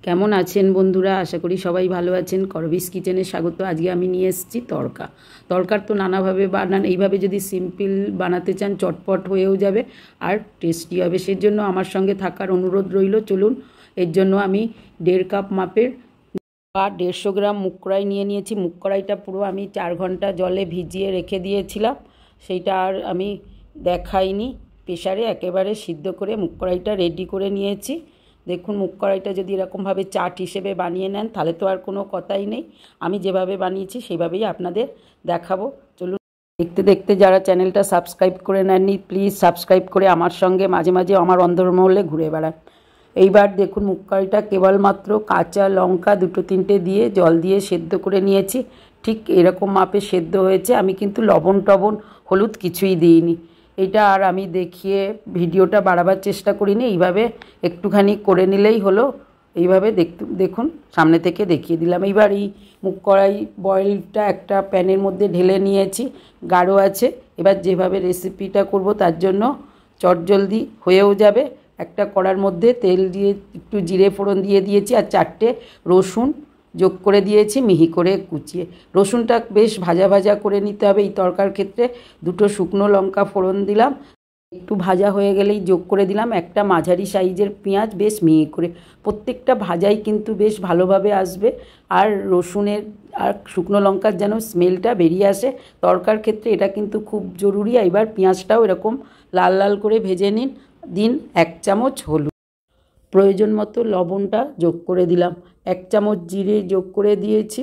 কেমন আছেন বন্ধুরা? আশা করি সবাই ভালো আছেন। করবিস কিচেনে স্বাগত। আজকে আমি নিয়ে এসেছি তড়কা। তড়কার তো নানাভাবে বানান, এইভাবে যদি সিম্পল বানাতে চান চটপট হয়েও যাবে আর টেস্টি হবে। সেজন্য আমার সঙ্গে থাকার অনুরোধ রইল। চলুন, এর জন্য আমি 1.5 কাপ মাপের বা 150 গ্রাম মুগ কড়াই নিয়ে নিয়েছি। মুগ কড়াইটা পুরো আমি 4 ঘন্টা জলে ভিজিয়ে রেখে দিয়েছিলাম, সেইটা আর আমি দেখাইনি। প্রেসারে একেবারে সিদ্ধ করে মুগ কড়াইটা রেডি করে নিয়েছি। দেখুন, মুগ কড়াইটা যদি এরকমভাবে চাট হিসেবে বানিয়ে নেন তাহলে তো আর কোনো কথাই নেই। আমি যেভাবে বানিয়েছি সেইভাবেই আপনাদের দেখাবো। চলুন, দেখতে দেখতে যারা চ্যানেলটা সাবস্ক্রাইব করে নেননি প্লিজ সাবস্ক্রাইব করে আমার সঙ্গে মাঝে মাঝে আমার অন্দরমহলে ঘুরে বেড়ান। এইবার দেখুন, মুগ কড়াইটা কেবলমাত্র কাঁচা লঙ্কা 2-3টে দিয়ে জল দিয়ে সেদ্ধ করে নিয়েছি। ঠিক এরকম মাপে সেদ্ধ হয়েছে। আমি কিন্তু লবণ টবণ হলুদ কিছুই দিইনি। এটা আর আমি দেখিয়ে ভিডিওটা বাড়াবার চেষ্টা করিনি। এইভাবে একটুখানি করে নিলেই হলো। এইভাবে দেখুন, সামনে থেকে দেখিয়ে দিলাম। এইবার এই মুগ কড়াই বয়েলটা একটা প্যানের মধ্যে ঢেলে নিয়েছি, গাঢ় আছে। এবার যেভাবে রেসিপিটা করব তার জন্য চটজলদি হয়েও যাবে। একটা কড়ার মধ্যে তেল দিয়ে একটু জিরে ফোড়ন দিয়ে দিয়েছি আর 4টে রসুন যোগ করে দিয়েছি মিহি করে কুচিয়ে। রসুনটা বেশ ভাজা ভাজা করে নিতে হবে এই তরকার ক্ষেত্রে। 2টো শুকনো লঙ্কা ফোড়ন দিলাম, একটু ভাজা হয়ে গেলেই যোগ করে দিলাম একটা মাঝারি সাইজের পেঁয়াজ বেশ মিহি করে। প্রত্যেকটা ভাজাই কিন্তু বেশ ভালোভাবে আসবে আর রসুনের আর শুকনো লঙ্কার যেন স্মেলটা বেরিয়ে আসে তরকার ক্ষেত্রে, এটা কিন্তু খুব জরুরি। এবার পেঁয়াজটাও এরকম লাল লাল করে ভেজে দিন। 1 চামচ হলুদ, প্রয়োজন মতো লবণটা যোগ করে দিলাম। 1 চামচ জিরে যোগ করে দিয়েছি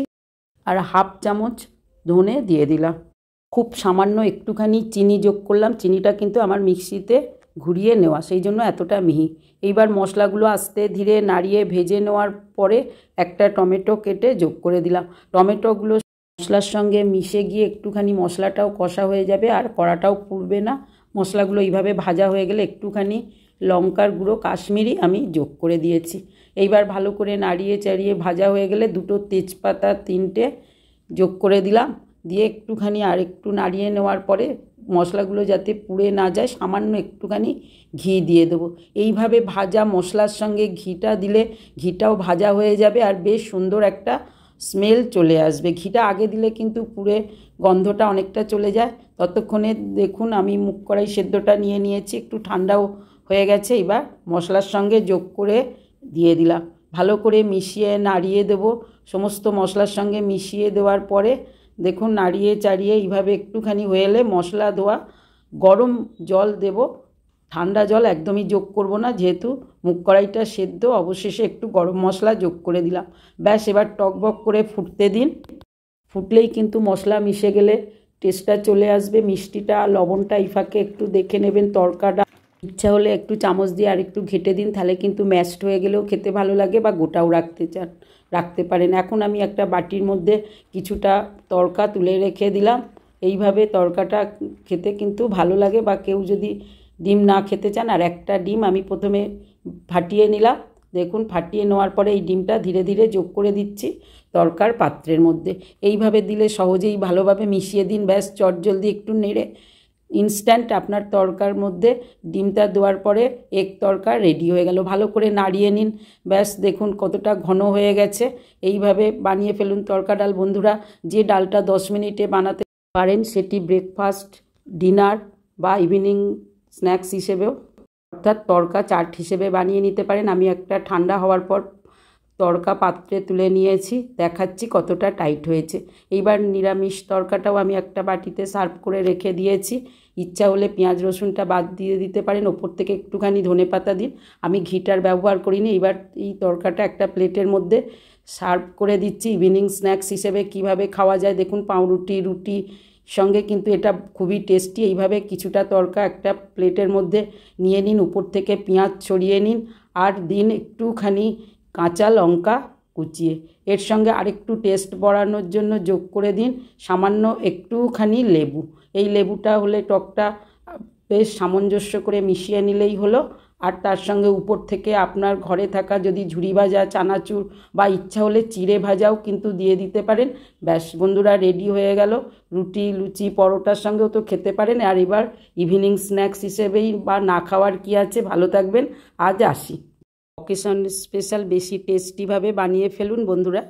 আর 1/2 চামচ ধনে দিয়ে দিলাম। খুব সামান্য একটুখানি চিনি যোগ করলাম। চিনিটা কিন্তু আমার মিক্সিতে ঘুরিয়ে নেওয়া, সেই জন্য এতটা মিহি। এইবার মশলাগুলো আস্তে ধীরে নাড়িয়ে ভেজে নেওয়ার পরে একটা টমেটো কেটে যোগ করে দিলাম। টমেটোগুলো মশলার সঙ্গে মিশে গিয়ে একটুখানি মশলাটাও কষা হয়ে যাবে আর কড়াটাও পুড়বে না। মশলাগুলো এইভাবে ভাজা হয়ে গেলে একটুখানি লঙ্কার গুঁড়ো কাশ্মীরি আমি যোগ করে দিয়েছি। এইবার ভালো করে নাড়িয়ে চাড়িয়ে ভাজা হয়ে গেলে 2টো তেজপাতা 3টে যোগ করে দিলাম। দিয়ে একটুখানি আর একটু নাড়িয়ে নেওয়ার পরে মশলাগুলো যাতে পুড়ে না যায় সামান্য একটুখানি ঘি দিয়ে দেবো। এইভাবে ভাজা মশলার সঙ্গে ঘিটা দিলে ঘিটাও ভাজা হয়ে যাবে আর বেশ সুন্দর একটা স্মেল চলে আসবে। ঘিটা আগে দিলে কিন্তু পুড়ে গন্ধটা অনেকটা চলে যায়। ততক্ষণে দেখুন, আমি মুগ কড়াই সেদ্ধটা নিয়ে নিয়েছি, একটু ঠান্ডাও হয়ে গেছে। এবার মশলার সঙ্গে যোগ করে দিয়ে দিলাম। ভালো করে মিশিয়ে নাড়িয়ে দেবো। সমস্ত মশলার সঙ্গে মিশিয়ে দেওয়ার পরে দেখুন, নাড়িয়ে চাড়িয়ে এইভাবে একটুখানি হয়ে এলে মশলা ধোয়া গরম জল দেব। ঠান্ডা জল একদমই যোগ করব না, যেহেতু মুগ কড়াইটা সেদ্ধ। অবশেষে একটু গরম মশলা যোগ করে দিলাম। ব্যাস, এবার টকবক করে ফুটতে দিন। ফুটলেই কিন্তু মশলা মিশে গেলে টেস্টটা চলে আসবে। মিষ্টিটা লবণটা এই ফাঁকে একটু দেখে নেবেন। তরকাটা ইচ্ছা হলে একটু চামচ দিয়ে আর একটু ঘেটে দিন, তাহলে কিন্তু ম্যাশড হয়ে গেলেও খেতে ভালো লাগে, বা গোটাও রাখতে পারেন। এখন আমি একটা বাটির মধ্যে কিছুটা তড়কা তুলে রেখে দিলাম। এইভাবে তড়কাটা খেতে কিন্তু ভালো লাগে, বা কেউ যদি ডিম না খেতে চান আর একটা ডিম আমি প্রথমে ফাটিয়ে নিলাম। দেখুন, ফাটিয়ে নেওয়ার পরে এই ডিমটা ধীরে ধীরে যোগ করে দিচ্ছি তড়কার পাত্রের মধ্যে। এইভাবে দিলে সহজেই ভালোভাবে মিশিয়ে দিন। ব্যাস, চটজলদি একটু নেড়ে ইনস্ট্যান্ট আপনার তড়কার মধ্যে ডিমটা দেওয়ার পরে এগ তড়কা রেডি হয়ে গেল। ভালো করে নাড়িয়ে নিন। ব্যাস, দেখুন কতটা ঘন হয়ে গেছে। এইভাবে বানিয়ে ফেলুন তড়কা ডাল। বন্ধুরা, যে ডালটা 10 মিনিটে বানাতে পারেন সেটি ব্রেকফাস্ট, ডিনার বা ইভিনিং স্ন্যাক্স হিসেবেও, অর্থাৎ তড়কা চাট হিসেবে বানিয়ে নিতে পারেন। আমি একটা ঠান্ডা হওয়ার পর তড়কা পাত্রে তুলে নিয়েছি, দেখাচ্ছি কতটা টাইট হয়েছে। এইবার নিরামিষ তড়কাটাও আমি একটা বাটিতে সার্ভ করে রেখে দিয়েছি। ইচ্ছা হলে পেঁয়াজ রসুনটা বাদ দিয়ে দিতে পারেন, ওপর থেকে একটুখানি ধনেপাতা দিন। আমি ঘিটার ব্যবহার করিনি। এবার এই তড়কাটা একটা প্লেটের মধ্যে সার্ভ করে দিচ্ছি। ইভিনিং স্ন্যাক্স হিসেবে কিভাবে খাওয়া যায় দেখুন। পাউরুটি, রুটি সঙ্গে কিন্তু এটা খুবই টেস্টি। এইভাবে কিছুটা তড়কা একটা প্লেটের মধ্যে নিয়ে নিন, উপর থেকে পেঁয়াজ ছড়িয়ে নিন আর দিন একটুখানি কাঁচা লঙ্কা কুচিয়ে। এর সঙ্গে আরেকটু টেস্ট বাড়ানোর জন্য যোগ করে দিন সামান্য একটুখানি লেবু। এই লেবুটা হলে টকটা বেশ সামঞ্জস্য করে মিশিয়ে নিলেই হলো। আর তার সঙ্গে উপর থেকে আপনার ঘরে থাকা যদি ঝুরি ভাজা, চানাচুর বা ইচ্ছা হলে চিড়ে ভাজাও কিন্তু দিয়ে দিতে পারেন। ব্যাস বন্ধুরা, রেডি হয়ে গেল। রুটি, লুচি, পরোটার সঙ্গেও তো খেতে পারেন। আর এবার ইভিনিং স্ন্যাক্স হিসেবেই বা না খাওয়ার কি আছে। ভালো থাকবেন, আজ আসি। অকেশন স্পেশাল বেশি টেস্টিভাবে বানিয়ে ফেলুন বন্ধুরা।